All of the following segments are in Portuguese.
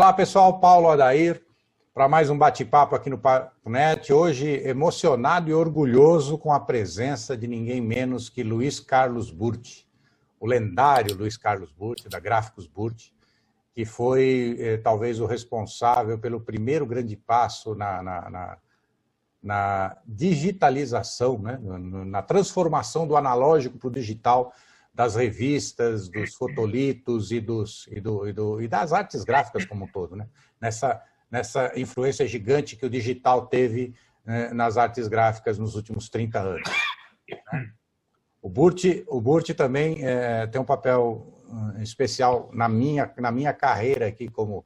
Olá, pessoal. Paulo Adair, para mais um bate-papo aqui no Papo.net. Hoje, emocionado e orgulhoso com a presença de ninguém menos que Luiz Carlos Burti, o lendário Luiz Carlos Burti, da Gráficos Burti, que foi talvez o responsável pelo primeiro grande passo na digitalização, né? Na transformação do analógico para o digital, das revistas, dos fotolitos e das artes gráficas como um todo, né? Nessa influência gigante que o digital teve, né, nas artes gráficas nos últimos 30 anos. Né? O Burti também tem um papel especial na minha carreira aqui como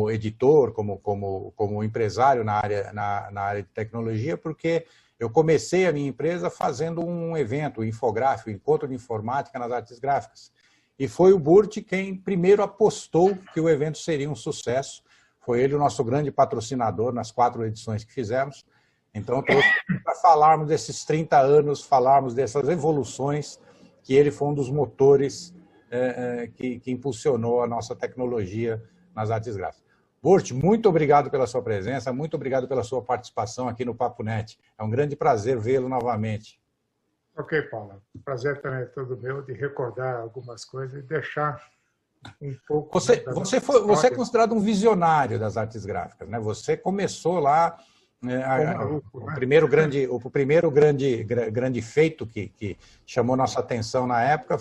editor, como empresário na área de tecnologia, porque eu comecei a minha empresa fazendo um evento, um infográfico, um encontro de informática nas artes gráficas. E foi o Burti quem primeiro apostou que o evento seria um sucesso. Foi ele o nosso grande patrocinador nas 4 edições que fizemos. Então, para falarmos desses 30 anos, falarmos dessas evoluções, que ele foi um dos motores que impulsionou a nossa tecnologia nas artes gráficas. Burti, muito obrigado pela sua presença, muito obrigado pela sua participação aqui no Papo.net. É um grande prazer vê-lo novamente. Ok, Paulo. Prazer também é todo meu de recordar algumas coisas e deixar um pouco... Você é considerado um visionário das artes gráficas, né? Você começou lá... O primeiro grande feito que chamou nossa atenção na época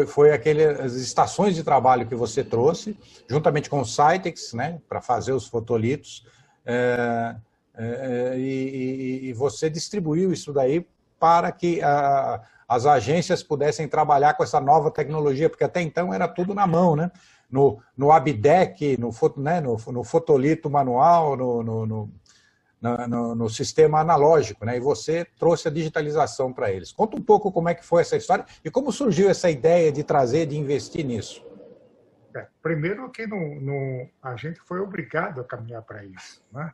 foi aquelas estações de trabalho que você trouxe, juntamente com o Cytex, né, para fazer os fotolitos, e você distribuiu isso daí para que as agências pudessem trabalhar com essa nova tecnologia, porque até então era tudo na mão, né? No Abdeck, no fotolito manual, no sistema analógico, né? E você trouxe a digitalização para eles. Conta um pouco como é que foi essa história e como surgiu essa ideia de investir nisso. Primeiro que a gente foi obrigado a caminhar para isso, né?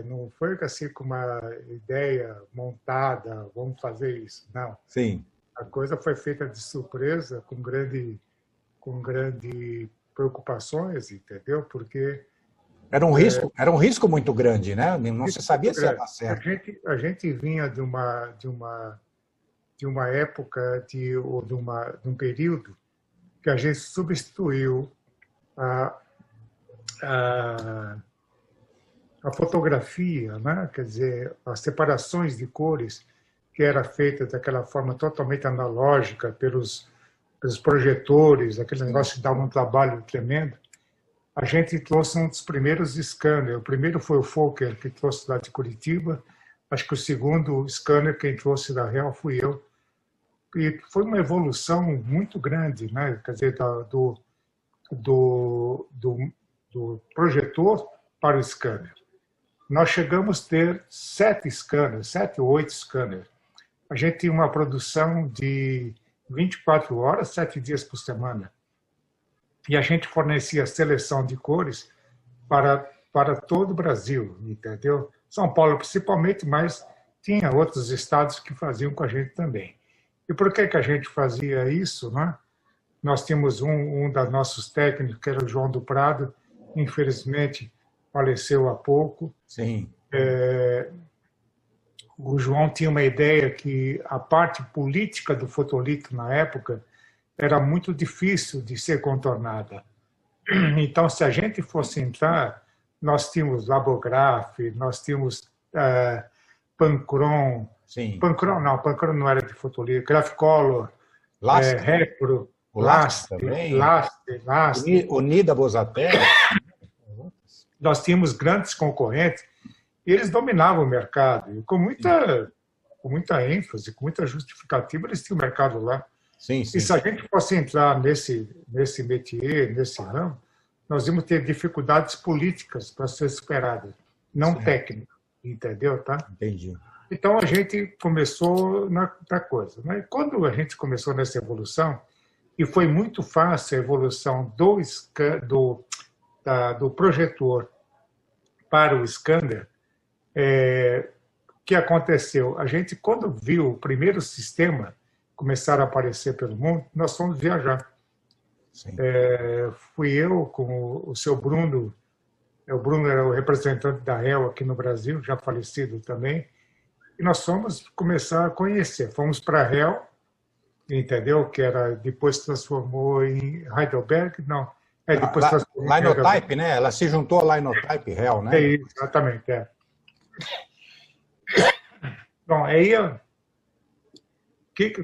Não foi assim com uma ideia montada, vamos fazer isso, não. Sim. A coisa foi feita de surpresa, com grande preocupações, entendeu? Porque era um risco muito grande, né? Não se sabia se ia dar certo. A gente vinha de uma época, de um período que a gente substituiu a fotografia, né? Quer dizer, as separações de cores que era feita daquela forma totalmente analógica pelos projetores, aquele negócio que dava um trabalho tremendo. A gente trouxe um dos primeiros scanners. O primeiro foi o Fokker, que trouxe lá de Curitiba. Acho que o segundo scanner quem trouxe da Real fui eu. E foi uma evolução muito grande, né? Quer dizer, do projetor para o scanner. Nós chegamos a ter 7 ou 8 scanners. A gente tinha uma produção de 24 horas, 7 dias por semana. E a gente fornecia seleção de cores para todo o Brasil, entendeu? São Paulo principalmente, mas tinha outros estados que faziam com a gente também. E por que a gente fazia isso, né? Nós tínhamos um dos nossos técnicos, que era o João do Prado, infelizmente faleceu há pouco. Sim. O João tinha uma ideia que a parte política do fotolito na época era muito difícil de ser contornada. Então, se a gente fosse entrar, nós tínhamos Labograph, nós tínhamos Pancron. Sim. Pancron não era de fotolito. Graphcolor, Repro, Lastre, Unida Bozater. Nós tínhamos grandes concorrentes e eles dominavam o mercado. E com muita ênfase, com muita justificativa, eles tinham o mercado lá. Sim, sim. E se a gente fosse entrar nesse métier, nesse ramo, nós íamos ter dificuldades políticas para ser superadas, não técnicas, entendeu? Tá? Entendi. Então a gente começou na coisa. Mas quando a gente começou nessa evolução, e foi muito fácil a evolução do projetor para o scanner, o que aconteceu? A gente, quando viu o primeiro sistema começar a aparecer pelo mundo, nós fomos viajar. Fui eu com o seu Bruno. O Bruno era o representante da Hell aqui no Brasil, já falecido também. E nós fomos começar a conhecer. Fomos para a Hell, entendeu? Que era, depois transformou em Heidelberg, não. Depois transformou em Linotype, né? Ela se juntou à Linotype Hell, né? Exatamente, Bom, aí,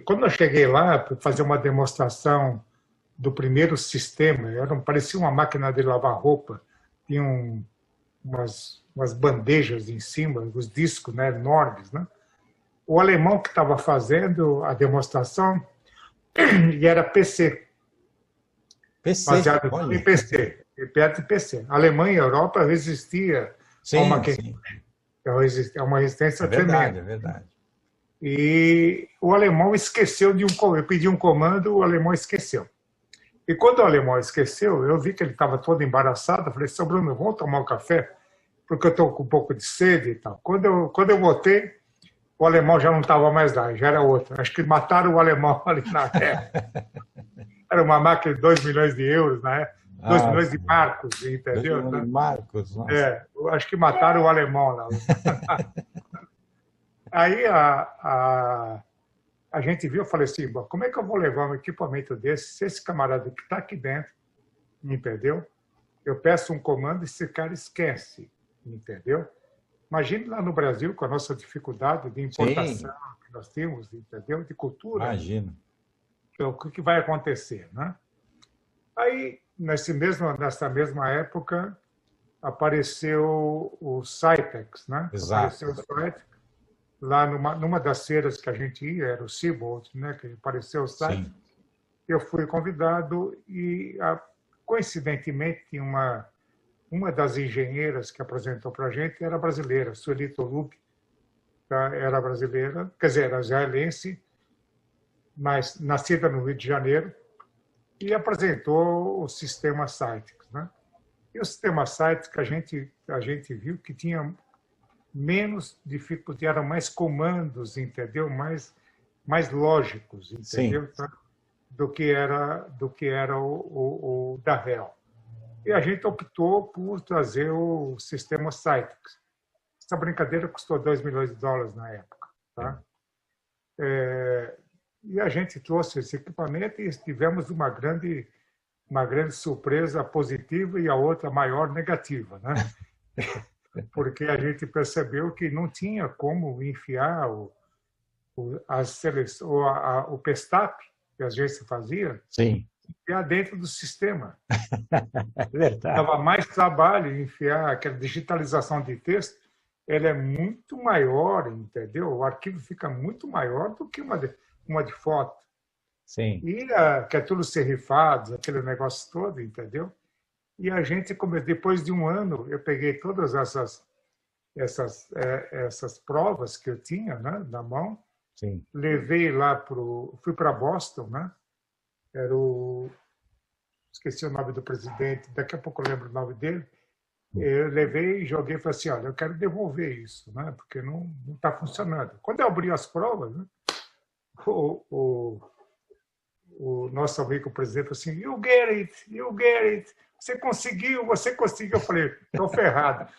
quando eu cheguei lá para fazer uma demonstração do primeiro sistema, parecia uma máquina de lavar roupa, tinha umas bandejas em cima, os discos, né, enormes, né? O alemão que estava fazendo a demonstração, e era PC. Baseado em PC. Perto de PC. A Alemanha e a Europa resistia a uma resistência tremenda. É verdade. E o alemão esqueceu eu pedi um comando, o alemão esqueceu. E quando o alemão esqueceu, eu vi que ele estava todo embaraçado. Eu falei, seu Bruno, vamos tomar um café? Porque eu estou com um pouco de sede e tal. Quando eu voltei, o alemão já não estava mais lá, já era outro. Acho que mataram o alemão ali na época. Era uma máquina de 2 milhões de euros, né? 2 milhões de marcos, entendeu? 2 milhões de marcos, nossa. Acho que mataram o alemão lá. Aí a gente viu, eu falei assim, como é que eu vou levar um equipamento desse, se esse camarada que está aqui dentro, entendeu? Eu peço um comando e esse cara esquece, entendeu? Imagine lá no Brasil, com a nossa dificuldade de importação que nós temos, entendeu? De cultura. Imagina. O que vai acontecer, né? Aí, nessa mesma época, apareceu o Cytex, né? Exato. Apareceu o Cytex. Lá numa das feiras que a gente ia, era o Seabolt, né, que apareceu o site, eu fui convidado e, coincidentemente, uma das engenheiras que apresentou para a gente era brasileira, Sueli Tolub, tá? Era brasileira, quer dizer, era israelense, mas nascida no Rio de Janeiro, e apresentou o sistema Cytex, né? E o sistema Cytex que a gente viu que tinha menos dificuldade, eram mais comandos, entendeu? Mais lógicos, entendeu? Tá? Do que era o da Hell. E a gente optou por trazer o sistema Cytex. Essa brincadeira custou 2 milhões de dólares na época, tá? E a gente trouxe esse equipamento e tivemos uma grande surpresa positiva e a outra maior negativa, né? Porque a gente percebeu que não tinha como enfiar o Pestap, que a gente fazia, enfiar dentro do sistema. Verdade. Dava mais trabalho enfiar aquela digitalização de texto, ela é muito maior, entendeu? O arquivo fica muito maior do que uma de foto. Sim. E que é tudo serifado, aquele negócio todo, entendeu? E a gente, depois de um ano, eu peguei todas essas provas que eu tinha, né, na mão, levei lá fui para Boston, né? Esqueci o nome do presidente, daqui a pouco eu lembro o nome dele. Eu levei e joguei e falei assim, olha, eu quero devolver isso, né? Porque não está funcionando. Quando eu abri as provas, né, o nosso amigo presidente falou assim, you get it. Você conseguiu. Eu falei, estou ferrado.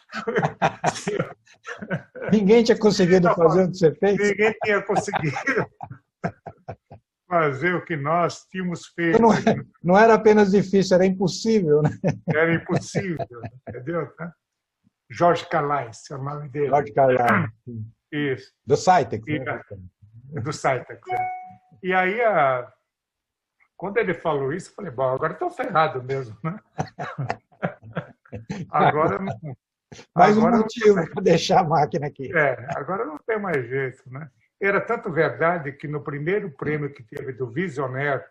Ninguém tinha conseguido fazer o que você fez? Ninguém tinha conseguido fazer o que nós tínhamos feito. Não era apenas difícil, era impossível, né? Era impossível, entendeu? Jorge Calais, é o nome dele. Jorge Calais. Isso. Do Cytex. Né? Do Cytex, E aí, quando ele falou isso, eu falei, bom, agora estou ferrado mesmo, né? Agora não. Mais um motivo para deixar a máquina aqui. Agora não tem mais jeito, né? Era tanto verdade que no primeiro prêmio que teve do Visionaire,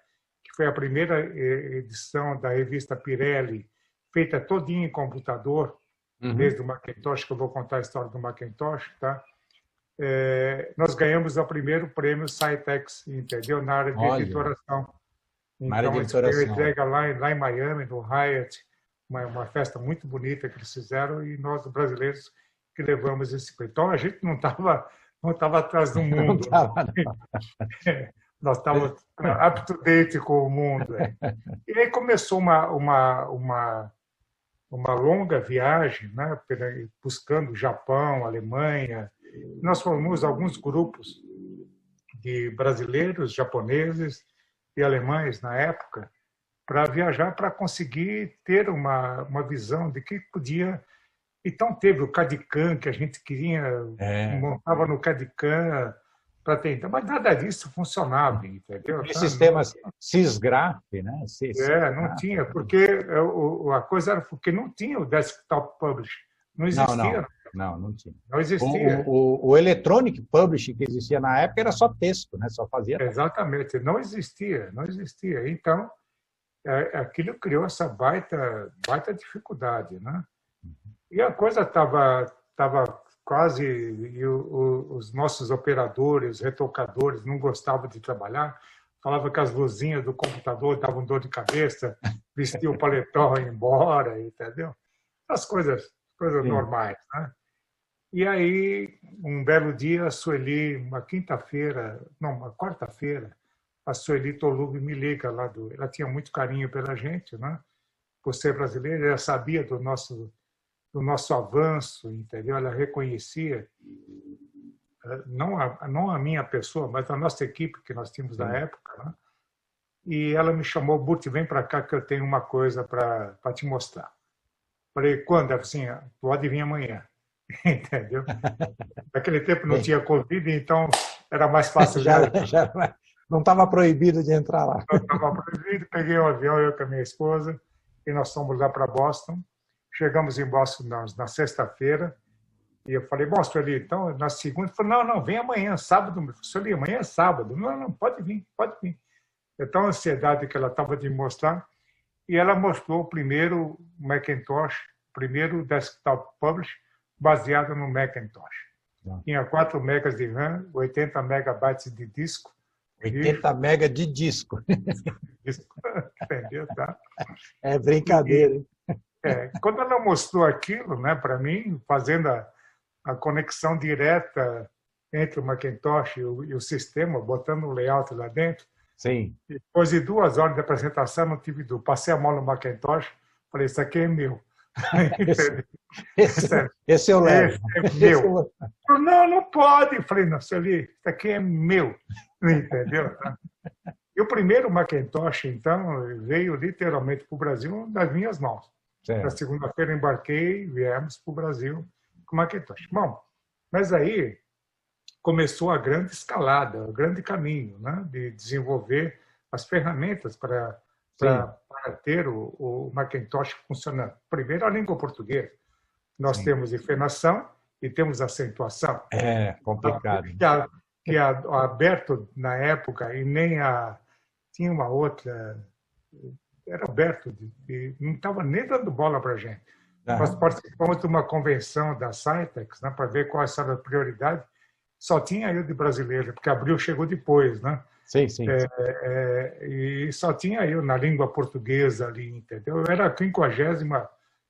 que foi a primeira edição da revista Pirelli, feita todinha em computador, desde o Macintosh, que eu vou contar a história do Macintosh, tá? Nós ganhamos o primeiro prêmio Cytex, entendeu? Na área de editoração. Na área de editoração. Então, entrega lá em Miami, no Hyatt, uma festa muito bonita que eles fizeram, e nós, brasileiros, que levamos esse prêmio. Então, a gente não estava atrás do mundo. Nós estávamos up to date com o mundo. E aí começou uma longa viagem, né, buscando Japão, Alemanha. Nós formamos alguns grupos de brasileiros, japoneses e alemães na época para viajar, para conseguir ter uma visão de que podia. Então teve o CAD/CAM que a gente queria, montava no CAD/CAM para tentar, mas nada disso funcionava, entendeu? Os sistemas Sysgraph, né? Não tinha, porque a coisa era porque não tinha o desktop publish, não existia. Não tinha. Não existia. O Electronic Publishing que existia na época era só texto, né? Só fazia. Exatamente, não existia. Então, aquilo criou essa baita dificuldade, né? E a coisa estava quase, e os nossos operadores, retocadores não gostavam de trabalhar, falavam que as luzinhas do computador davam dor de cabeça, vestiam o paletó e ia embora, entendeu? As coisas normais, né? E aí, um belo dia, a Sueli, uma quarta-feira, a Sueli Tolub me liga lá ela tinha muito carinho pela gente, né? Por ser brasileira, ela sabia do nosso avanço, entendeu? Ela reconhecia, não a minha pessoa, mas a nossa equipe que nós tínhamos na época, né? E ela me chamou, Burt, vem para cá que eu tenho uma coisa para te mostrar. Falei, quando? Ela falou assim, pode vir amanhã. Entendeu? Naquele tempo não tinha Covid, então era mais fácil. Não estava proibido de entrar lá. Não estava proibido, peguei um avião, eu com a minha esposa, e nós fomos lá para Boston. Chegamos em Boston na sexta-feira, e eu falei, bom, Sueli, então, na segunda, ele falou, não, vem amanhã, sábado. Sueli, amanhã é sábado. Não, pode vir. Então, a ansiedade que ela estava de mostrar, e ela mostrou o primeiro Macintosh, primeiro desktop publish, baseado no Macintosh. Tinha 4 megas de RAM, 80 megabytes de disco. 80 megas de disco. Entendeu? Tá? É brincadeira. Quando ela mostrou aquilo, né, para mim, fazendo a conexão direta entre o Macintosh e o sistema, botando o layout lá dentro. Sim. Depois de 2 horas de apresentação, não tive dúvida. Passei a mão no Macintosh, falei, isso aqui é meu. Esse eu levo. Esse é meu. Não pode. Eu falei, não, Sueli, isso aqui é meu. Entendeu? E o primeiro Macintosh, então, veio literalmente para o Brasil das minhas mãos. Na segunda-feira embarquei, viemos para o Brasil com o Macintosh. Bom, mas aí começou a grande escalada, o grande caminho, né, de desenvolver as ferramentas para ter o Macintosh funcionando. Primeiro, a língua portuguesa. Nós temos efenação e temos acentuação. É complicado. Que aberto na época, e nem tinha uma outra, era aberto, não estava nem dando bola para a gente. Nós participamos de uma convenção da Citex, né, para ver quais eram as prioridades. Só tinha eu de brasileiro, porque Abril chegou depois, né? Sim. E só tinha eu na língua portuguesa ali, entendeu? Eu era a 50ª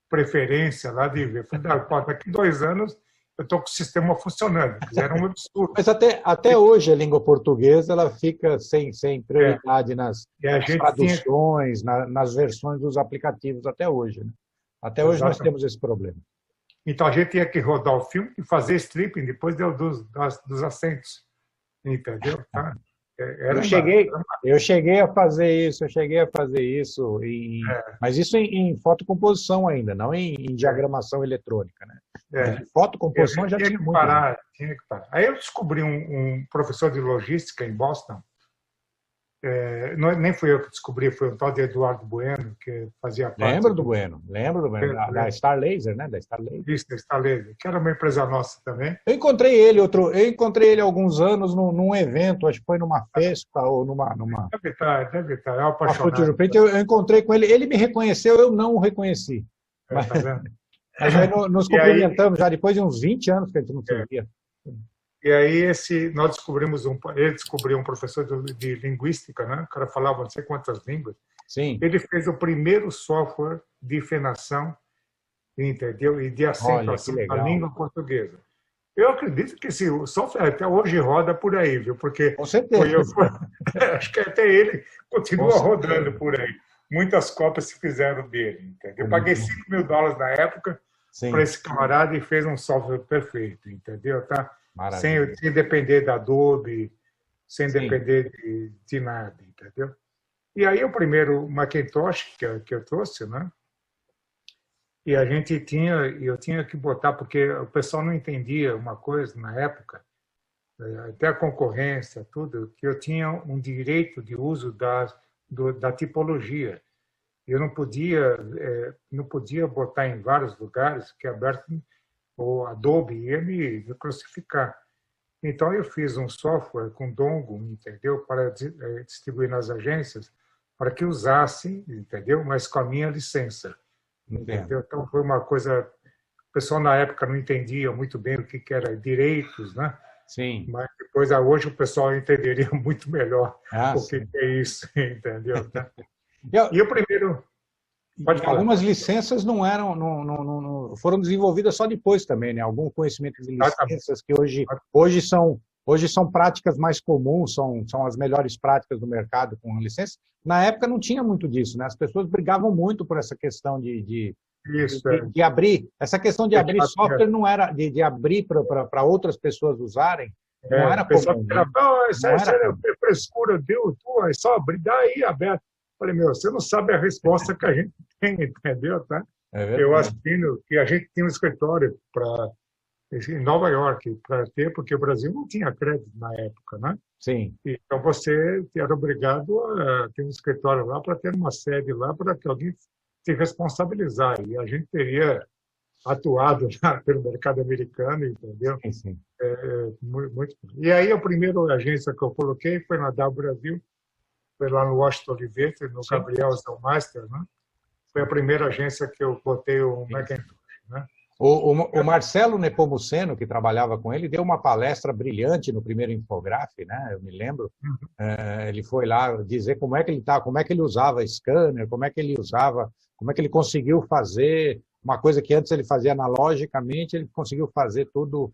preferência lá de ver. Falei, daqui 2 anos eu estou com o sistema funcionando. Era um absurdo. Mas até hoje a língua portuguesa ela fica sem prioridade nas traduções, nas versões dos aplicativos até hoje. Né? Até hoje nós temos esse problema. Então a gente tinha que rodar o filme e fazer stripping depois dos acentos. Entendeu? Tá? Eu cheguei a fazer isso, mas isso em fotocomposição ainda, não em diagramação eletrônica. Né? Em fotocomposição já tinha muito. Tinha que parar. Aí eu descobri um professor de logística em Boston, nem fui eu que descobri, foi o tal de Eduardo Bueno, que fazia parte. Lembro do Bueno, da Star Laser, né? Da Star Laser. Isso, da Star Laser, que era uma empresa nossa também. Eu encontrei ele há alguns anos num evento, acho que foi numa festa ou numa... Deve estar, é um apaixonado. Eu encontrei com ele, ele me reconheceu, eu não o reconheci. Mas aí nos cumprimentamos já depois de uns 20 anos que a gente não se via. E aí nós descobrimos ele descobriu um professor de linguística, né? O cara falava não sei quantas línguas. Sim. Ele fez o primeiro software de fenação, entendeu? E de acentuação da língua portuguesa. Eu acredito que esse o software até hoje roda por aí, viu? Porque Com certeza. acho que até ele Com continua certeza. rodando por aí. Muitas cópias se fizeram dele, entendeu? Eu paguei Uhum. $5.000 na época para Sim, esse camarada e fez um software perfeito, entendeu? Tá? maravilha. Sem depender da Adobe, sem Sim, depender de nada, entendeu? E aí o primeiro Macintosh que eu trouxe, né? E a gente tinha, eu tinha que botar, porque o pessoal não entendia uma coisa na época, até a concorrência, tudo, que eu tinha um direito de uso da tipologia. Eu não podia botar em vários lugares que aberto o Adobe ia me crucificar. Então eu fiz um software com Dongo, entendeu, para distribuir nas agências, para que usasse, entendeu, mas com a minha licença, entendo. entendeu? Então foi uma coisa, o pessoal na época não entendia muito bem o que era direitos, né? Sim. Mas depois, hoje, o pessoal entenderia muito melhor Ah, o que sim. é isso, entendeu? Tá? Eu, E o primeiro, pode e falar. algumas licenças não eram, foram desenvolvidas só depois também, né? Algum conhecimento de Exatamente. licenças que hoje são práticas mais comuns, são as melhores práticas do mercado com licença. Na época não tinha muito disso, né? As pessoas brigavam muito por essa questão Isso, de abrir. Essa questão de abrir software é. não era de abrir para outras pessoas usarem, não era O pessoal comum, era, né? oh, Não isso era é comum. frescura, deu, tu, é só abrir, dá aí aberto. Falei, meu, você não sabe a resposta que a gente tem, entendeu? Tá? É Eu verdade. assino que a gente tinha um escritório em Nova York para ter, porque o Brasil não tinha crédito na época, né? Sim. Então você era obrigado a ter um escritório lá para ter uma sede lá para que alguém se responsabilizar. E a gente teria atuado lá pelo mercado americano, entendeu? Sim, sim. Muito. E aí a primeira agência que eu coloquei foi na W Brasil, foi lá no Washington Olivetti, no Sim. Gabriel Zellmaster, né? Foi a primeira agência que eu botei o Sim. Macintosh, né? O Marcelo Nepomuceno, que trabalhava com ele, deu uma palestra brilhante no primeiro Infograph, né? Eu me lembro. Ele foi lá dizer como é que ele tá, como é que ele usava scanner, como é que ele usava, como é que ele conseguiu fazer uma coisa que antes ele fazia analogicamente, ele conseguiu fazer tudo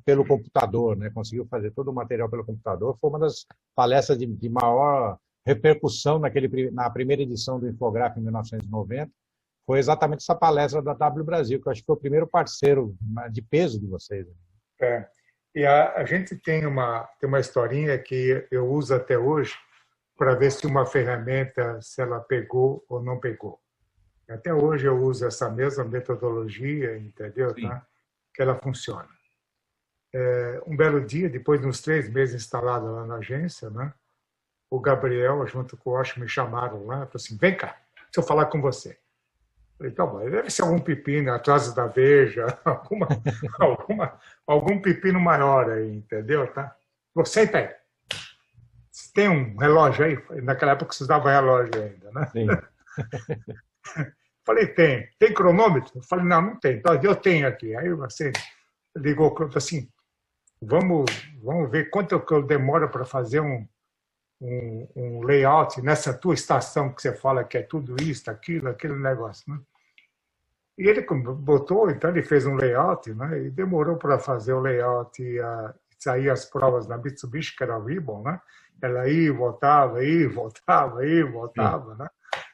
pelo computador, né? Conseguiu fazer todo o material pelo computador. Foi uma das palestras de maior repercussão na primeira edição do Infograph em 1990. Foi exatamente essa palestra da W Brasil, que eu acho que foi o primeiro parceiro de peso de vocês. É. E a gente tem uma historinha que eu uso até hoje para ver se uma ferramenta, se ela pegou ou não pegou. Até hoje eu uso essa mesma metodologia, entendeu? Sim. Tá? Que ela funciona. Um belo dia, depois de uns 3 meses instalado lá na agência, né? O Gabriel, junto com o Osh, me chamaram lá e falaram assim, vem cá, deixa eu falar com você. Falei, tá bom, deve ser algum pepino atrás da Veja, algum pepino maior aí, entendeu? Tá? Você senta aí. Tem um relógio aí? Naquela época você usava relógio ainda, né? Sim. Falei, tem. Tem cronômetro? Falei, não, não tem. Então, eu tenho aqui. Aí você ligou, assim, vamos ver quanto que eu demoro para fazer um layout nessa tua estação que você fala que é tudo isso, aquilo, aquele negócio, né? E ele botou, então ele fez um layout, né? E demorou para fazer o layout e sair as provas na Mitsubishi, que era a Ribbon, né? Ela ia, Sim. voltava, né?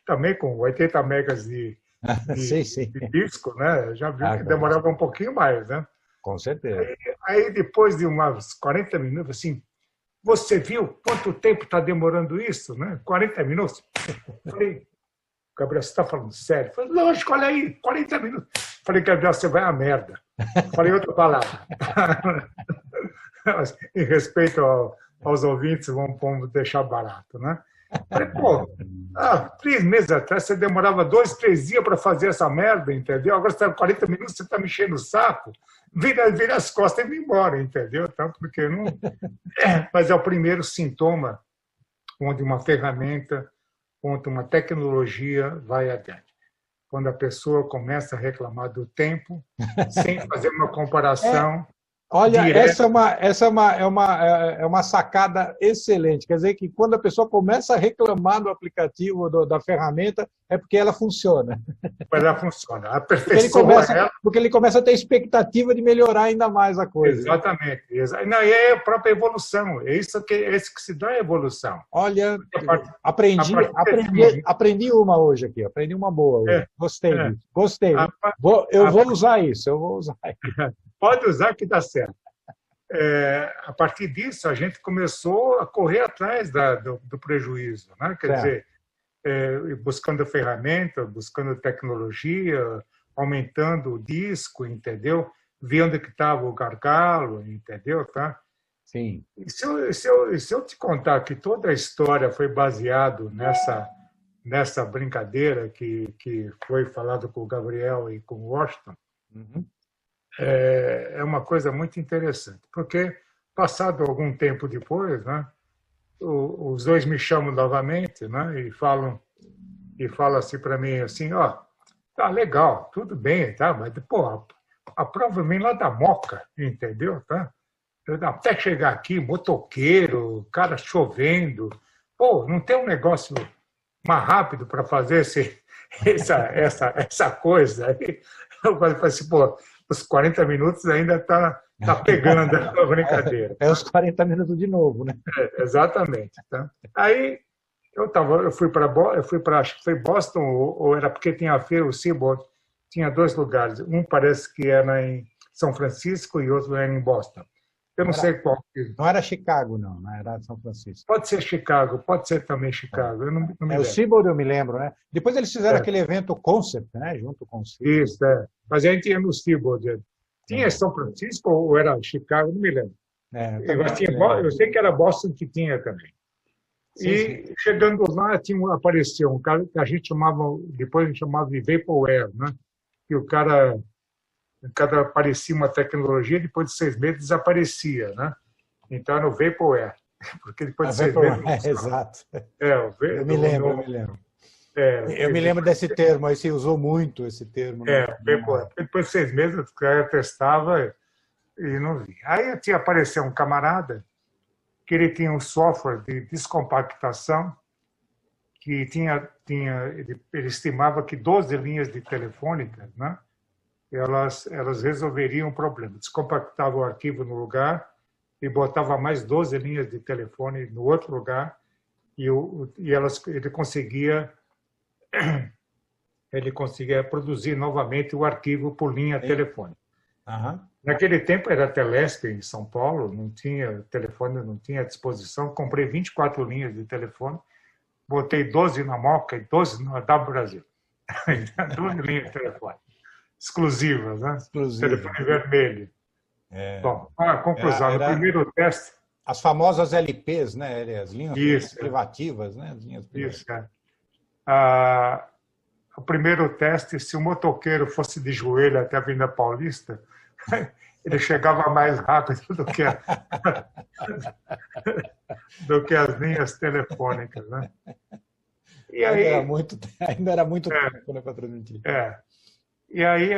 Também com 80 megas Sim, sim. de disco, né? Já viu Ah, que demorava um pouquinho mais, né? com certeza. Aí depois de umas 40 minutos, assim, você viu quanto tempo está demorando isso, né? 40 minutos. Falei, Gabriel, você está falando sério? Falei, lógico, olha aí, 40 minutos. Falei, Gabriel, você vai à merda. Falei outra palavra. Em respeito aos ouvintes, vamos deixar barato, né? Falei, pô, 3 meses atrás você demorava 2, 3 dias para fazer essa merda, entendeu? Agora você está 40 minutos, você está me enchendo o saco. Vira as costas e vai embora, entendeu? Então, porque não... Mas é o primeiro sintoma onde uma ferramenta, onde uma tecnologia vai adiante. Quando a pessoa começa a reclamar do tempo, sem fazer uma comparação Olha, direto. é uma sacada excelente. Quer dizer que quando a pessoa começa a reclamar do aplicativo, da ferramenta, é porque ela funciona. Mas ela funciona. Aperfeiçoa ela. Porque ele começa a ter expectativa de melhorar ainda mais a coisa. Exatamente. Não, e é a própria evolução. É isso que se dá a evolução. Olha, Aprendi aprendi uma hoje aqui, aprendi uma boa hoje. Gostei disso. Gostei. Eu vou usar isso, eu vou usar isso. Pode usar que dá certo. A partir disso, a gente começou a correr atrás do prejuízo, né? Quer dizer, buscando ferramenta, buscando tecnologia, aumentando o disco, entendeu? Ver onde que estava o gargalo, entendeu? Tá? Sim. E se eu te contar que toda a história foi baseado nessa brincadeira que foi falado com o Gabriel e com o Washington, é uma coisa muito interessante, porque passado algum tempo depois, né, os dois me chamam novamente, né, e falam assim para mim assim, tá legal, tudo bem, tá, mas pô, a prova vem lá da Moca, entendeu, tá? Até chegar aqui, motoqueiro, cara chovendo, pô, não tem um negócio mais rápido para fazer essa coisa aí? Eu falei assim, pô, os 40 minutos ainda tá pegando a brincadeira. É os 40 minutos de novo, né? Exatamente. Tá? Aí eu fui para, acho que foi Boston, ou era porque tinha a feira, o Seaboard, tinha 2 lugares. Um parece que era em São Francisco e outro era em Boston. Eu não sei qual. Não era Chicago, não era São Francisco. Pode ser Chicago, pode ser também Chicago. Eu não me lembro. O Seaboard eu me lembro, né? Depois eles fizeram aquele evento Concept, né? Junto com o Seaboard. Isso, Mas a gente ia no Seaboard. Tinha São Francisco ou era Chicago? Não me lembro. Eu sei que era Boston que tinha também. Sim. Chegando lá, apareceu um cara que a gente chamava, depois a gente chamava de Vaporware, né? Que o cara aparecia uma tecnologia, depois de 6 meses desaparecia, né? Então era o Vaporware, porque depois de 6 meses... Exato. Eu me lembro. Eu me lembro desse termo, aí se usou muito esse termo. Vaporware. Depois de 6 meses o cara testava e não via. Aí apareceu um camarada que ele tinha um software de descompactação que ele estimava que 12 linhas de telefônica, né? Elas resolveriam o problema. Descompactava o arquivo no lugar e botava mais 12 linhas de telefone no outro lugar e ele conseguia produzir novamente o arquivo por linha telefônica. Naquele tempo era Telesp em São Paulo, não tinha telefone, não tinha à disposição. Comprei 24 linhas de telefone, botei 12 na Moca e 12 na W Brasil. 12 linhas de telefone. Exclusivas, né? Telefone vermelho. Bom, a conclusão, no primeiro teste... As famosas LPs, né? As linhas privativas, né? As linhas privativas. O primeiro teste, se o motoqueiro fosse de joelho até a Avenida Paulista, ele chegava mais rápido do que as linhas telefônicas, né? E aí, ainda era muito tempo, né, para transmitir. E aí,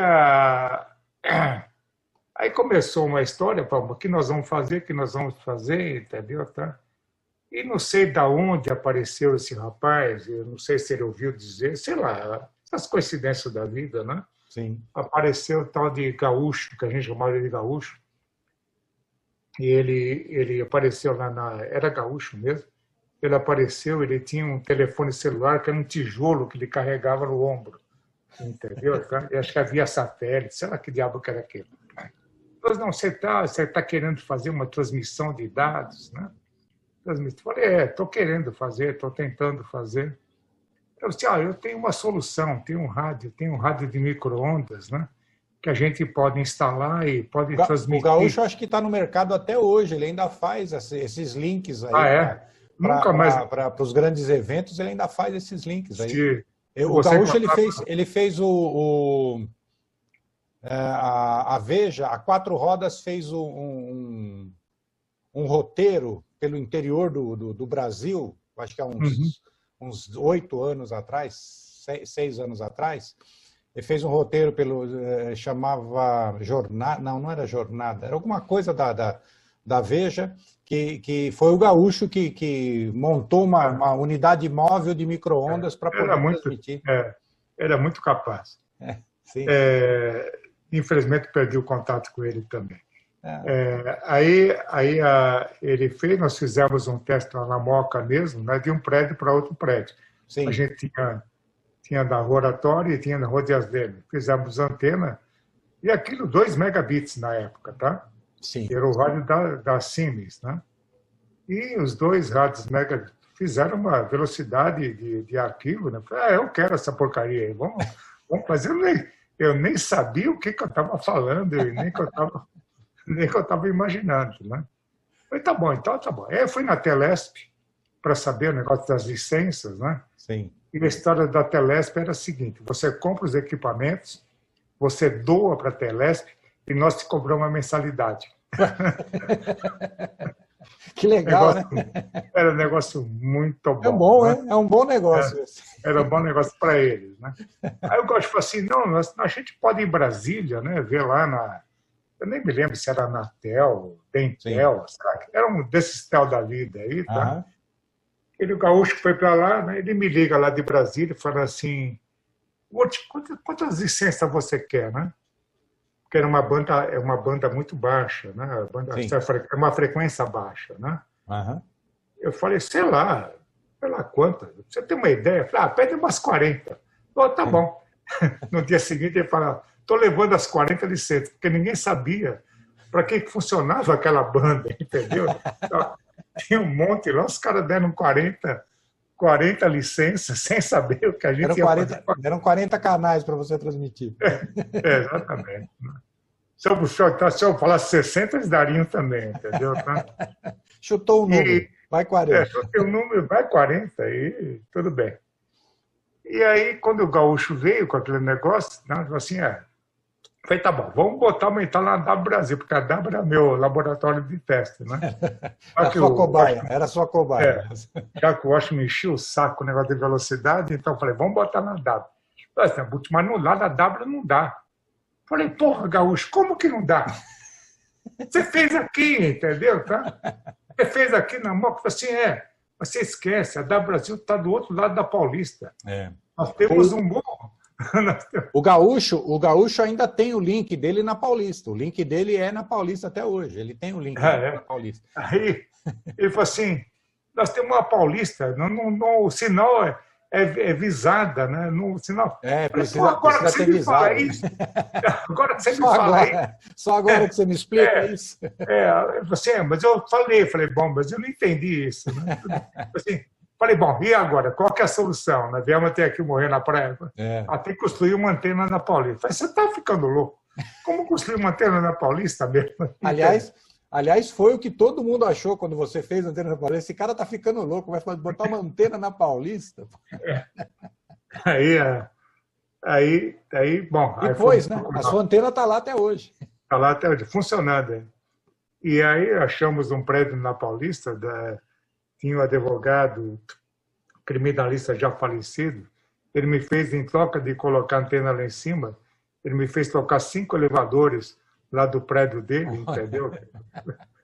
aí começou uma história, o que nós vamos fazer, entendeu? Tá? E não sei de onde apareceu esse rapaz, eu não sei se ele ouviu dizer, sei lá, essas coincidências da vida, né? Sim. Apareceu o tal de gaúcho, que a gente chamava de gaúcho, e ele apareceu lá era gaúcho mesmo, ele apareceu, ele tinha um telefone celular que era um tijolo que ele carregava no ombro. Entendeu? Eu acho que havia satélite, sei lá que diabo que era aquilo. Mas não, você tá querendo fazer uma transmissão de dados, né? Falei, estou querendo fazer, estou tentando fazer. Eu disse, eu tenho uma solução, tenho um rádio de micro-ondas, né? Que a gente pode instalar e pode transmitir. O Gaúcho acho que está no mercado até hoje, ele ainda faz esses links aí. Para os grandes eventos, ele ainda faz esses links aí. Sim. O Gaúcho ele fez a Veja, a 4 Rodas fez um roteiro pelo interior do Brasil, acho que há uns 8 anos atrás, 6 anos atrás, Ele fez um roteiro chamava Jornada, não era Jornada, era alguma coisa da Veja, que foi o Gaúcho que montou uma unidade móvel de micro-ondas para poder transmitir. Era muito capaz. Sim. Infelizmente, perdi o contato com ele também. Ele fez, nós fizemos um teste lá na Moca mesmo, né, de um prédio para outro prédio. Sim. A gente tinha da Oratório e tinha na Rua Dias Leme. Fizemos antena, e aquilo 2 megabits na época, tá? Sim. Era o rádio da Siemens, né? E os 2 rádios megabits fizeram uma velocidade de arquivo, né? Falei, eu quero essa porcaria aí, vamos fazer. Eu nem sabia o que eu estava falando, nem que eu estava imaginando, né? Falei, tá bom, então tá bom. Aí eu fui na Telesp para saber o negócio das licenças, né? Sim. E a história da Telesp era a seguinte: você compra os equipamentos, você doa para a Telesp e nós te cobramos uma mensalidade. Que legal, né? Era um negócio muito bom. É bom, né? É um bom negócio. Era um bom negócio para eles, né? Aí o Gaúcho falou assim, não, a gente pode ir em Brasília, né? Ver lá eu nem me lembro se era Anatel, Dentel, sabe? Era um desses tel da vida aí, tá? O Gaúcho foi para lá, né? Ele me liga lá de Brasília e fala assim, quantas licenças você quer, né? Porque era uma banda muito baixa, né? É uma frequência baixa, né? Eu falei, sei lá quantas. Você tem uma ideia? Eu falei, pede umas 40. Oh, tá bom. No dia seguinte ele fala, estou levando as 40 licenças, porque ninguém sabia para que funcionava aquela banda, entendeu? Tinha um monte lá, os caras deram 40 licenças sem saber o que a gente ia fazer. Deram 40 canais para você transmitir. Exatamente. Se eu falasse 60, eles dariam também, entendeu? Chutou o número, vai 40. Chutei o número, vai 40, e tudo bem. E aí, quando o Gaúcho veio com aquele negócio, né, falou assim, falei, tá bom, vamos aumentar lá na W Brasil, porque a W era meu laboratório de teste, né? Era sua cobaia. Já que o Washington me enchia o saco com o negócio de velocidade, então eu falei, vamos botar na W. Mas lá na W não dá. Falei, porra, Gaúcho, como que não dá? Você fez aqui, entendeu? Tá? Você fez aqui na Moca, assim, você esquece, a W Brasil está do outro lado da Paulista. Nós temos um morro. O Gaúcho ainda tem o link dele na Paulista. O link dele é na Paulista até hoje. Ele tem o link na Paulista. Aí ele falou assim, nós temos uma Paulista, o sinal é visada, né? No sinal. Precisa ter visada. Agora que você me fala isso. Só agora que você me explica isso. Mas eu falei, bom, mas eu não entendi isso. Né? Assim, falei, bom, e agora? Qual que é a solução? Nós viemos até aqui morrer na praia. Tem que construir uma antena na Paulista. Falei, você está ficando louco? Como construir uma antena na Paulista mesmo? Aliás, foi o que todo mundo achou quando você fez a antena na Paulista. Esse cara está ficando louco, vai botar uma antena na Paulista. Bom. Depois, né? A sua antena está lá até hoje. Está lá até hoje, funcionando. E aí achamos um prédio na Paulista, tinha um advogado criminalista já falecido, ele me fez, em troca de colocar a antena lá em cima, ele me fez tocar 5 elevadores lá do prédio dele, entendeu?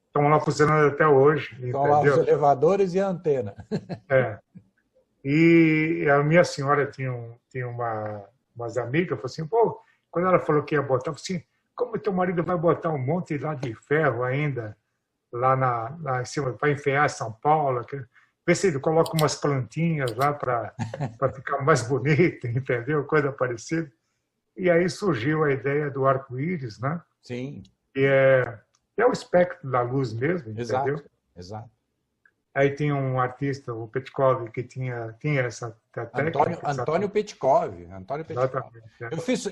Estão lá funcionando até hoje. Estão lá os elevadores e a antena. E a minha senhora tinha umas amigas, falou assim, pô, quando ela falou que ia botar, eu falei assim, como teu marido vai botar um monte lá de ferro ainda, lá em cima, para enfiar São Paulo, vê se ele coloca umas plantinhas lá para ficar mais bonito, entendeu? Coisa parecida. E aí surgiu a ideia do arco-íris, né? Sim. Que é o espectro da luz mesmo, entendeu? Exato. Aí tinha um artista, o Petkov, que tinha essa técnica. Antônio Petkov.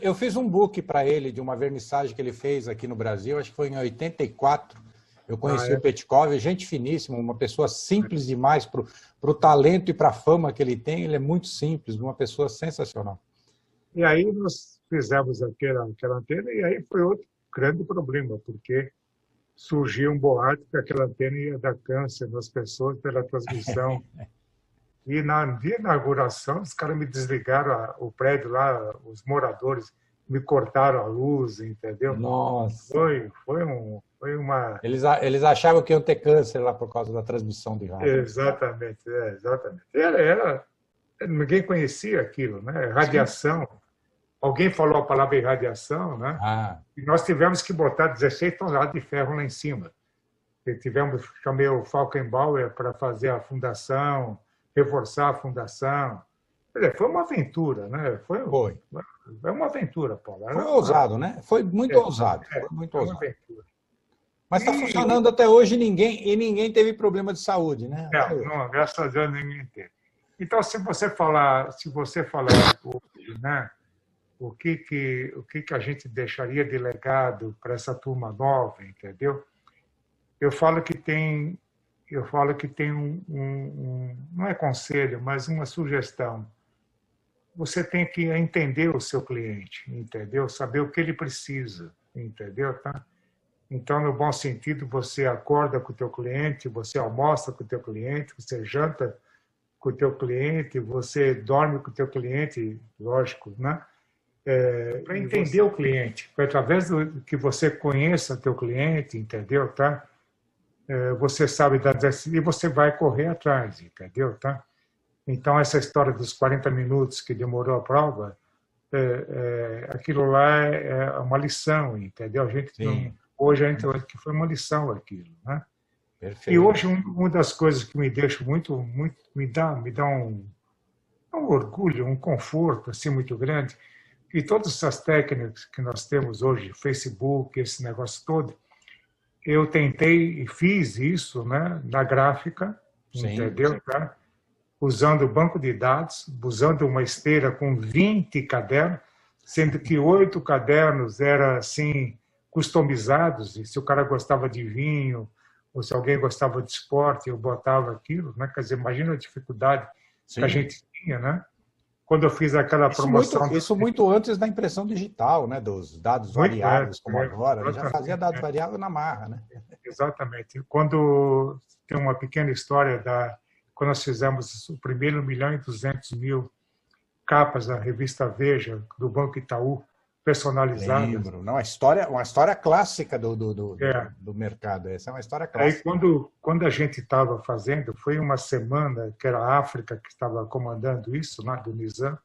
Eu fiz um book para ele de uma vernissagem que ele fez aqui no Brasil, acho que foi em 84. Eu conheci o Petkov, gente finíssima, uma pessoa simples demais para o talento e para a fama que ele tem. Ele é muito simples, uma pessoa sensacional. E aí nós fizemos aquela antena e aí foi outro grande problema, porque surgiu um boato que aquela antena ia dar câncer nas pessoas pela transmissão E na dia da inauguração, os caras me desligaram o prédio lá, os moradores me cortaram a luz, entendeu? Nossa. Foi uma... Eles achavam que iam ter câncer lá por causa da transmissão de rádio. Exatamente, exatamente. Ninguém conhecia aquilo, né? Sim. Radiação. Alguém falou a palavra irradiação, né? Ah, E nós tivemos que botar 16 toneladas de ferro lá em cima. Chamei o Falkenbauer para fazer a fundação, reforçar a fundação. Quer dizer, foi uma aventura, né? foi. É uma aventura, Paulo. Foi ousado, né? Foi muito ousado. Foi muito Foi uma ousado. aventura. Mas está funcionando até hoje e ninguém teve problema de saúde, né? Não, graças a Deus ninguém teve. Então, se você falar hoje, né, o que a gente deixaria de legado para essa turma nova, entendeu? Eu falo que tem não é conselho, mas uma sugestão. Você tem que entender o seu cliente, entendeu? Saber o que ele precisa, entendeu? Tá? Então, no bom sentido, você acorda com o teu cliente, você almoça com o teu cliente, você janta com o teu cliente, você dorme com o teu cliente, lógico, né? Para entender o cliente, através do que você conheça o teu cliente, entendeu? Tá? Você sabe e você vai correr atrás, entendeu? Tá? Então, essa história dos 40 minutos que demorou a prova, aquilo lá é uma lição, entendeu? Hoje a gente acha que foi uma lição aquilo, né? Perfeito. E hoje uma das coisas que me deixa me dá um orgulho, um conforto assim muito grande, que todas essas técnicas que nós temos hoje, Facebook, esse negócio todo, eu tentei e fiz isso, né, na gráfica, Sim, entendeu? sim. Tá? Usando o banco de dados, usando uma esteira com 20 cadernos, sendo que 8 cadernos eram assim customizados, e se o cara gostava de vinho, ou se alguém gostava de esporte, eu botava aquilo, né? Quer dizer, imagina a dificuldade que a gente tinha, né? Quando eu fiz aquela promoção... Isso muito antes da impressão digital, né? Dos dados variáveis, como agora. Ele já fazia dados variáveis na marra, né? Exatamente. Quando tem uma pequena história quando nós fizemos o primeiro 1.200.000 capas da revista Veja, do Banco Itaú, personalizadas. Lembro. Não, uma história clássica do mercado. Essa é uma história clássica. Aí, quando a gente estava fazendo, foi uma semana que era a África que estava comandando isso, lá do Nizam,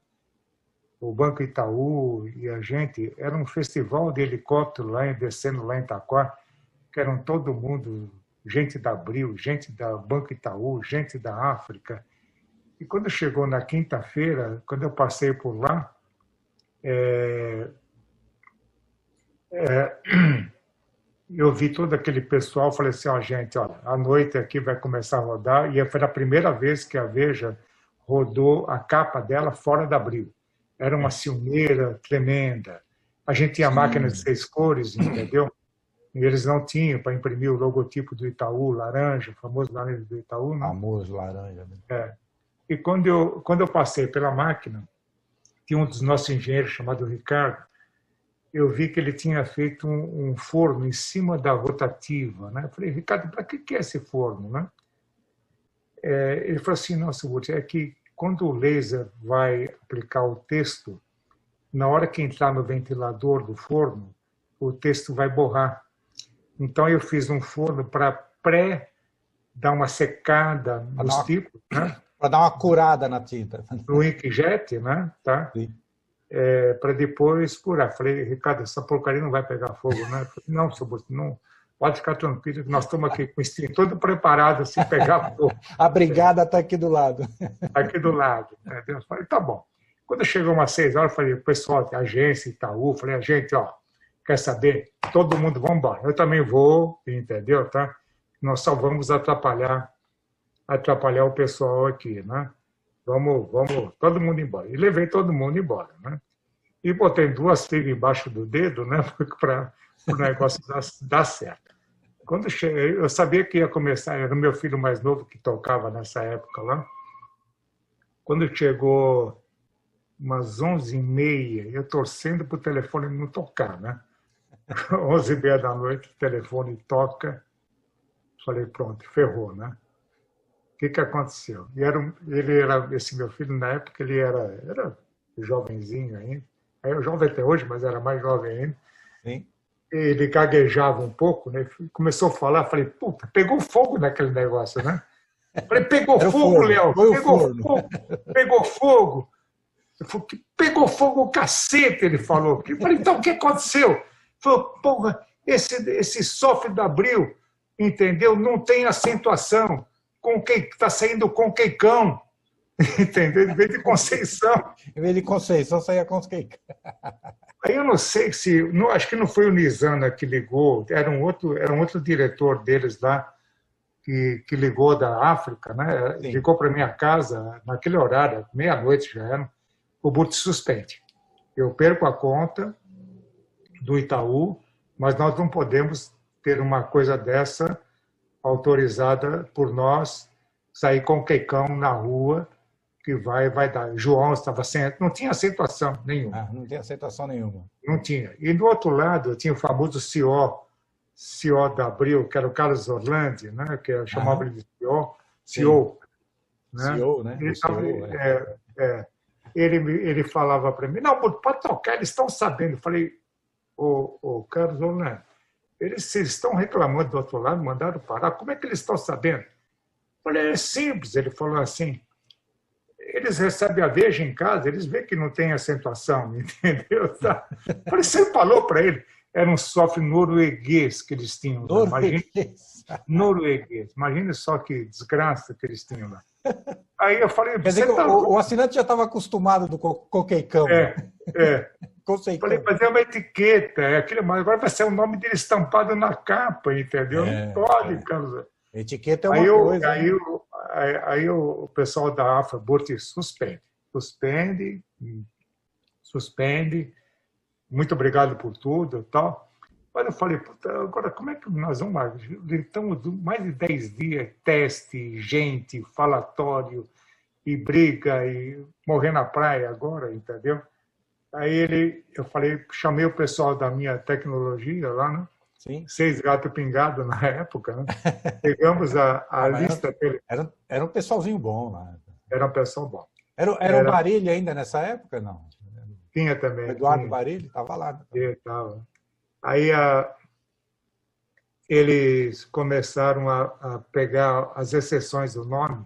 o Banco Itaú e a gente, era um festival de helicóptero descendo lá em Itaquá, que eram todo mundo, gente da Abril, gente da Banco Itaú, gente da África. E quando chegou na quinta-feira, quando eu passei por lá, eu vi todo aquele pessoal, falei assim, gente, olha, a noite aqui vai começar a rodar, e foi a primeira vez que a Veja rodou a capa dela fora da Abril. Era uma ciumeira tremenda. A gente tinha máquina de 6 cores, entendeu? E eles não tinham para imprimir o logotipo do Itaú, laranja, o famoso laranja do Itaú. Né? Famoso laranja. Né? E quando eu passei pela máquina, tinha um dos nossos engenheiros chamado Ricardo, eu vi que ele tinha feito um forno em cima da rotativa. Né? Eu falei, Ricardo, para que é esse forno? Né? Ele falou assim, nossa, é que quando o laser vai aplicar o texto, na hora que entrar no ventilador do forno, o texto vai borrar. Então, eu fiz um forno para dar uma secada nos tipos, né? Para dar uma curada na tinta. No inkjet, né? Tá? Para depois curar. Falei, Ricardo, essa porcaria não vai pegar fogo, né? Falei, não, seu Boto, não. Pode ficar tranquilo, nós estamos aqui com o extintor todo preparado, assim, pegar fogo. A brigada está aqui do lado. Aqui do lado. Eu falei, tá bom. Quando chegou umas 6 horas, eu falei, pessoal, agência, Itaú, falei, gente, ó, quer saber? Todo mundo, vamos embora. Eu também vou, entendeu? Tá? Nós só vamos atrapalhar o pessoal aqui, né? Vamos, todo mundo embora. E levei todo mundo embora, né? E botei 2 figas embaixo do dedo, né? Para o negócio dar certo. Quando cheguei, eu sabia que ia começar, era o meu filho mais novo que tocava nessa época lá. Quando chegou umas 11h30, eu torcendo para o telefone não tocar, né? 11h30 da noite, o telefone toca. Falei, pronto, ferrou, né? que aconteceu? Esse meu filho, na época, ele era jovenzinho ainda. É jovem até hoje, mas era mais jovem ainda. Sim. Ele gaguejava um pouco, né? Começou a falar, falei, puta, pegou fogo naquele negócio, né? Falei, pegou fogo, Léo, pegou fogo. Eu falei, pegou fogo o cacete, ele falou. Eu falei, então o que aconteceu? Ele falou, porra, esse sofre da Abril, entendeu? Não tem acentuação. Está saindo com queicão, entendeu? Em vez de Conceição. Em vez de Conceição, saía com queicão. Aí eu não sei acho que não foi o Nizana que ligou, era um outro diretor deles lá, que ligou da África, né? Ligou para minha casa, naquele horário, meia-noite já era, o Burti suspende. Eu perco a conta do Itaú, mas nós não podemos ter uma coisa dessa autorizada por nós, sair com queicão na rua, que vai dar. João estava sem... Não tinha aceitação nenhuma. Não tinha aceitação nenhuma. Não tinha. E do outro lado, eu tinha o famoso CEO da Abril, que era o Carlos Orlandi, né? Que eu chamava ele de CEO. Né? CEO, né? Ele falava para mim, não, pode tocar, eles estão sabendo. Eu falei, ô Carlos Orlandi, eles estão reclamando do outro lado, mandaram parar, como é que eles estão sabendo? Eu falei, é simples. Ele falou assim, eles recebem a Veja em casa, eles veem que não tem acentuação, entendeu? Tá? Eu falei, você falou para ele, era um software norueguês que eles tinham. Norueguês. Imagina só que desgraça que eles tinham lá. Aí eu falei... Quer dizer que o assinante já estava acostumado com o queicão. Falei, mas é uma etiqueta, agora vai ser o nome dele estampado na capa, entendeu? Não pode, Carlos. Etiqueta é uma coisa. Aí o pessoal da AFA, Burti, suspende, muito obrigado por tudo e tal. Mas eu falei, puta, agora como é que nós vamos... Estamos mais de 10 dias, teste, gente, falatório, e briga, e morrer na praia agora, entendeu? Aí eu falei, chamei o pessoal da minha tecnologia lá, né? Sim. 6 gatos pingados na época, né? Pegamos a lista dele. Era um pessoalzinho bom lá. Era um pessoal bom. Era o Barilli ainda nessa época, não? Tinha também. O Eduardo Barilli estava lá. Estava. Aí eles começaram a pegar as exceções do nome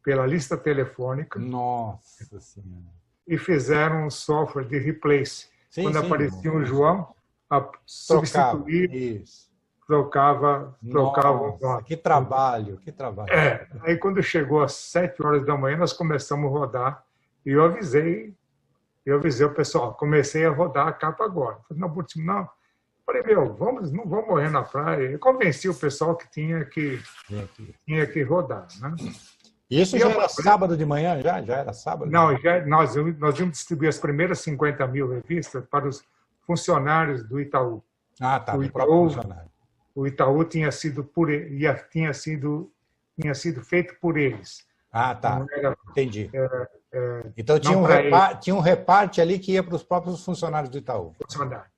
pela lista telefônica. Nossa Senhora. E fizeram um software de replace. Quando aparecia um João, substituir, trocava o nome. Que trabalho. Aí quando chegou às 7 horas da manhã, nós começamos a rodar e eu avisei o pessoal, comecei a rodar a capa agora. Falei, não. Falei, não vamos morrer na praia. Eu convenci o pessoal que tinha que rodar, né? Isso já era sábado de manhã? Já era sábado? Não, nós íamos distribuir as primeiras 50 mil revistas para os funcionários do Itaú. Ah, tá, o próprio funcionário. O Itaú tinha sido feito por eles. Ah, tá. Entendi. Então tinha um reparte ali que ia para os próprios funcionários do Itaú. Funcionário.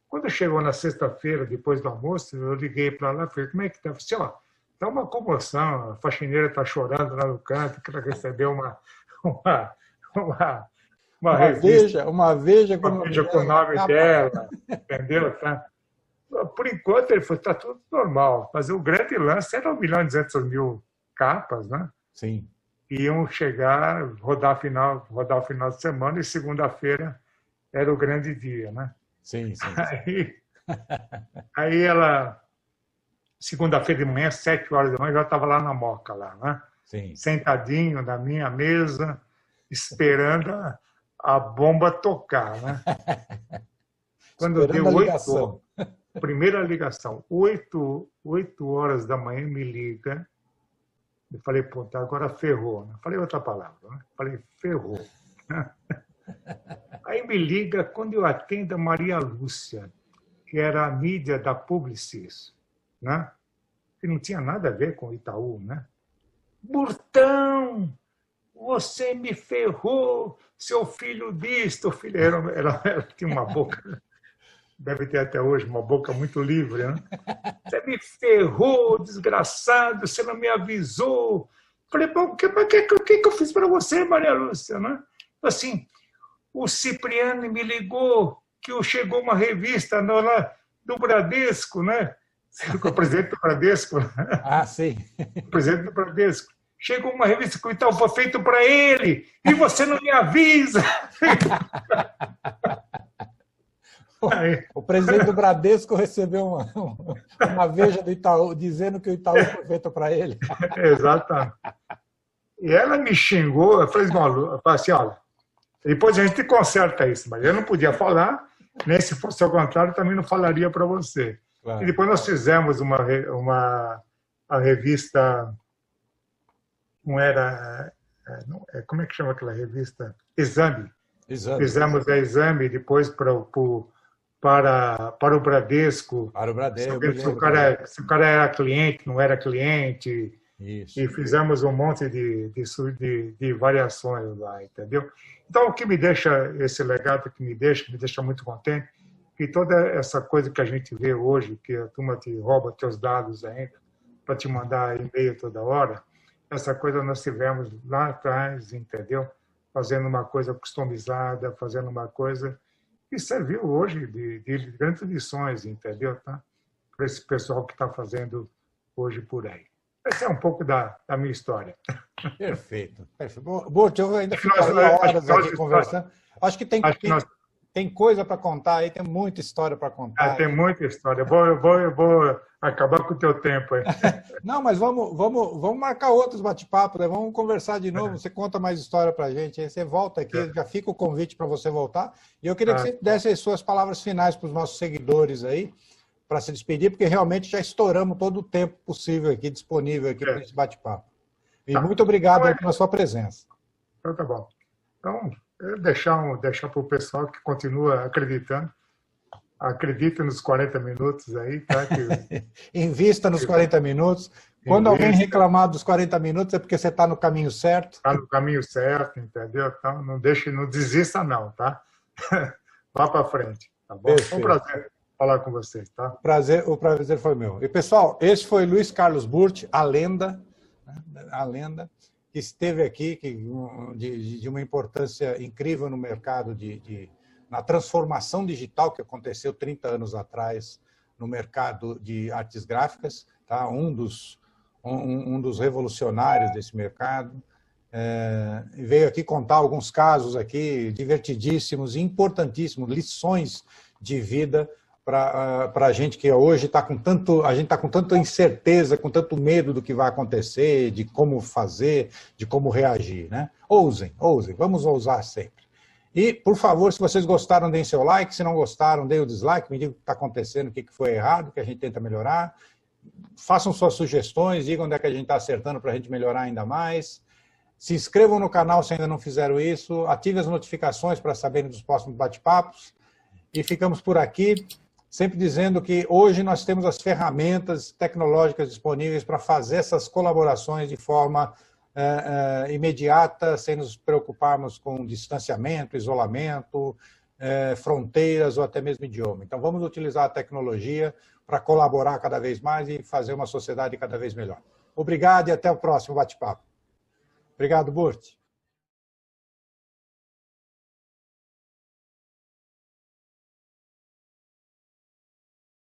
Quando chegou na sexta-feira, depois do almoço, eu liguei para lá e falei, como é que está? Eu falei, está uma comoção, a faxineira está chorando lá no canto, que ela recebeu uma revista. Uma veja com o nome dela, entendeu? Tá? Por enquanto, ele falou, está tudo normal. Mas o grande lance era 1.200.000 capas, né? Sim. Iam chegar, rodar o final de semana, e segunda-feira era o grande dia, né? Sim. Aí ela... Segunda-feira de manhã, 7 horas da manhã, já estava lá na Moca, lá, né? Sim. Sentadinho na minha mesa, esperando a bomba tocar, né? Quando deu 8, primeira ligação, 8 horas da manhã, me liga. Eu falei, pô, agora ferrou. Né? Falei outra palavra, né? Falei, ferrou. Aí me liga, quando eu atendo a Maria Lúcia, que era a mídia da Publicis, né? Que não tinha nada a ver com o Itaú, né? Burtão, você me ferrou, seu filho disto, filho. Ela tinha uma boca, deve ter até hoje, uma boca muito livre, né? Você me ferrou, desgraçado, você não me avisou, Falei, pô, o que eu fiz para você, Maria Lúcia? Né? Assim, o Cipriano me ligou que chegou uma revista lá do Bradesco, né? O presidente do Bradesco. Ah, sim. O presidente do Bradesco. Chegou uma revista que então foi feito para ele e você não me avisa. O presidente do Bradesco recebeu uma veja do Itaú dizendo que o Itaú foi feito para ele. Exatamente. E ela me xingou, eu falei assim, olha, depois a gente conserta isso, mas eu não podia falar, nem se fosse ao contrário, também não falaria para você. Claro. E depois nós fizemos a revista, não era, como é que chama aquela revista? Exame. Fizemos a Exame depois para o Bradesco. Para o Bradesco. Se o cara era cliente, não era cliente. Isso. E fizemos um monte de variações lá, entendeu? Então, o que me deixa, esse legado que me deixa muito contente, que toda essa coisa que a gente vê hoje, que a turma te rouba teus dados ainda, para te mandar e-mail toda hora, essa coisa nós tivemos lá atrás, entendeu? Fazendo uma coisa customizada, fazendo uma coisa que serviu hoje de grandes lições, entendeu? Tá? Para esse pessoal que está fazendo hoje por aí. Essa é um pouco da minha história. Perfeito. Burt, eu ainda ficaria horas aqui conversando. Acho que tem coisa para contar aí, tem muita história para contar. Tem muita história. Eu vou acabar com o teu tempo aí. Não, mas vamos marcar outros bate-papos, né? Vamos conversar de novo. Você conta mais história para a gente. Aí você volta aqui, já fica o convite para você voltar. E eu queria que você desse as suas palavras finais para os nossos seguidores aí, para se despedir, porque realmente já estouramos todo o tempo possível aqui, disponível aqui para esse bate-papo. E muito obrigado pela sua presença. Então, tá bom. Então, deixar para o pessoal que continua acreditando. Acredita nos 40 minutos aí, tá? Invista nos 40 minutos. Quando alguém reclamar dos 40 minutos, é porque você está no caminho certo. Está no caminho certo, entendeu? Então, não desista não, tá? Vá para frente, tá bom? Foi um prazer falar com vocês, tá? O prazer foi meu. E, pessoal, esse foi Luiz Carlos Burt, a lenda, que esteve aqui, de uma importância incrível no mercado, na transformação digital que aconteceu 30 anos atrás no mercado de artes gráficas, tá? Um dos revolucionários desse mercado. Veio aqui contar alguns casos aqui divertidíssimos e importantíssimos, lições de vida para a gente que hoje está com tanta incerteza, com tanto medo do que vai acontecer, de como fazer, de como reagir, né? Ousem, vamos ousar sempre. E, por favor, se vocês gostaram, deem seu like, se não gostaram, deem o dislike, me digam o que está acontecendo, o que foi errado, o que a gente tenta melhorar. Façam suas sugestões, digam onde é que a gente está acertando para a gente melhorar ainda mais. Se inscrevam no canal se ainda não fizeram isso, ativem as notificações para saberem dos próximos bate-papos. E ficamos por aqui, sempre dizendo que hoje nós temos as ferramentas tecnológicas disponíveis para fazer essas colaborações de forma imediata, sem nos preocuparmos com distanciamento, isolamento, fronteiras ou até mesmo idioma. Então, vamos utilizar a tecnologia para colaborar cada vez mais e fazer uma sociedade cada vez melhor. Obrigado e até o próximo bate-papo. Obrigado, Burt.